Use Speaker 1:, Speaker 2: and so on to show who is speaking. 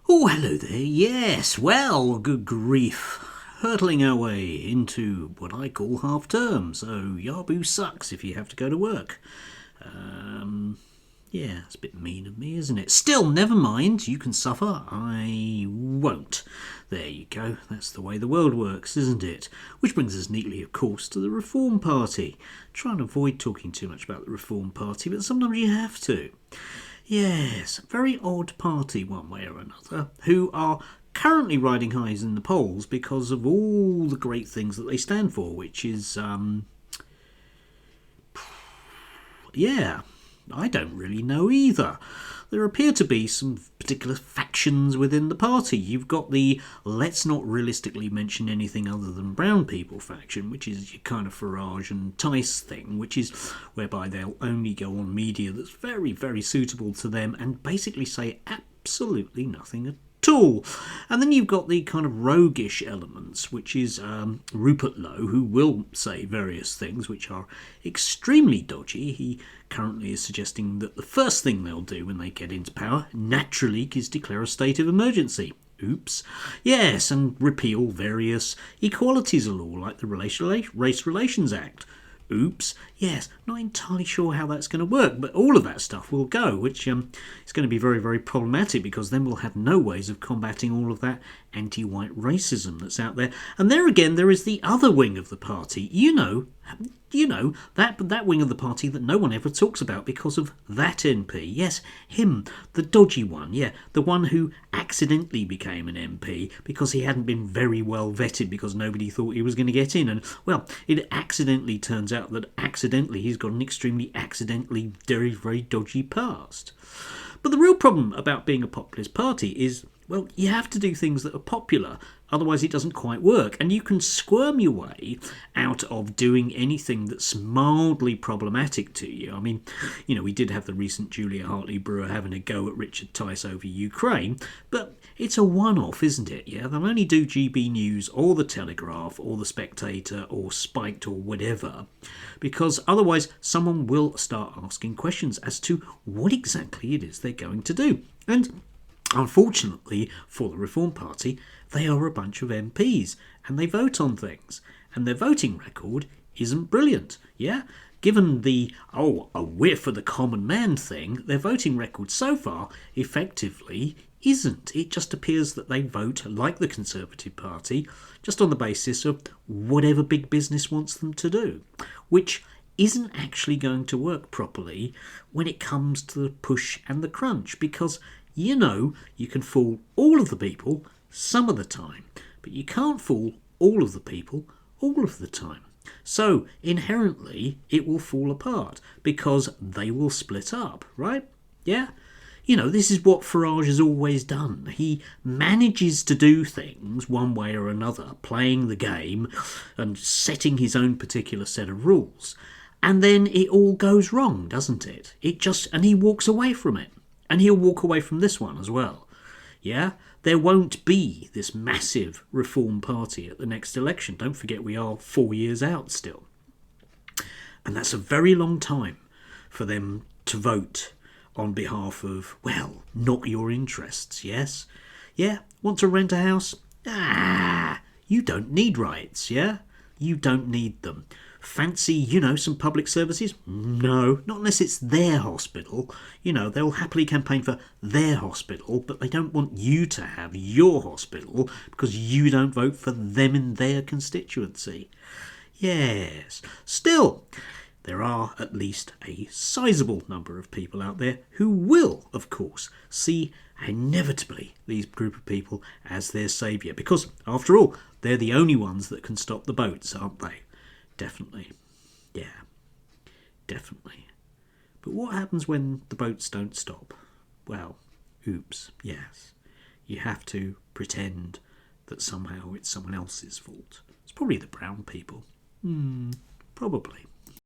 Speaker 1: Oh, hello there. Yes, well, good grief. Hurtling our way into what I call half term, so Yabu sucks if you have to go to work. Yeah, it's a bit mean of me, isn't it? Still, never mind. You can suffer. I won't. There you go. That's the way the world works, isn't it? Which brings us neatly, of course, to the Reform Party. Try and avoid talking too much about the Reform Party, but sometimes you have to. Yes, very odd party, one way or another, who are currently riding highs in the polls because of all the great things that they stand for, which is, yeah, I don't really know either. There appear to be some particular factions within the party. You've got the let's not realistically mention anything other than brown people faction, which is your kind of Farage and Tice thing, which is whereby they'll only go on media that's very, very suitable to them and basically say absolutely nothing at all. And then you've got the kind of roguish elements, which is Rupert Lowe, who will say various things which are extremely dodgy. He currently is suggesting that the first thing they'll do when they get into power, naturally, is declare a state of emergency. Oops. Yes, and repeal various equalities law like the Race Relations Act. Oops. Yes, not entirely sure how that's going to work, but all of that stuff will go, which is going to be very, very problematic because then we'll have no ways of combating all of that anti-white racism that's out there. And there again, there is the other wing of the party. You know that wing of the party that no one ever talks about because of that MP. Yes, him, the dodgy one. Yeah, the one who accidentally became an MP because he hadn't been very well vetted because nobody thought he was going to get in. And well, it accidentally turns out that accidentally he's got an extremely accidentally very, very dodgy past. But the real problem about being a populist party is, well, you have to do things that are popular, otherwise it doesn't quite work. And you can squirm your way out of doing anything that's mildly problematic to you. I mean, we did have the recent Julia Hartley-Brewer having a go at Richard Tice over Ukraine, but it's a one-off, isn't it? Yeah, they'll only do GB News or The Telegraph or The Spectator or Spiked or whatever, because otherwise someone will start asking questions as to what exactly it is they're going to do. And unfortunately for the Reform Party, they are a bunch of MPs and they vote on things. And their voting record isn't brilliant. Yeah? Given the, we're for the common man thing, their voting record so far effectively isn't. It just appears that they vote like the Conservative Party just on the basis of whatever big business wants them to do, which isn't actually going to work properly when it comes to the push and the crunch, because you can fool all of the people some of the time, but you can't fool all of the people all of the time. So inherently it will fall apart because they will split up, right? Yeah? This is what Farage has always done. He manages to do things one way or another, playing the game and setting his own particular set of rules. And then it all goes wrong, doesn't it? And he walks away from it. And he'll walk away from this one as well. Yeah? There won't be this massive Reform Party at the next election. Don't forget we are 4 years out still. And that's a very long time for them to vote on behalf of, well, not your interests, yes? Yeah? Want to rent a house? You don't need rights, yeah? You don't need them. Fancy, some public services? No, not unless it's their hospital. They'll happily campaign for their hospital, but they don't want you to have your hospital because you don't vote for them in their constituency. Yes. Still, there are at least a sizable number of people out there who will, of course, see inevitably these group of people as their saviour, because, after all, they're the only ones that can stop the boats, aren't they? Definitely. Yeah, definitely. But what happens when the boats don't stop? Well, oops, yes. You have to pretend that somehow it's someone else's fault. It's probably the brown people. Probably.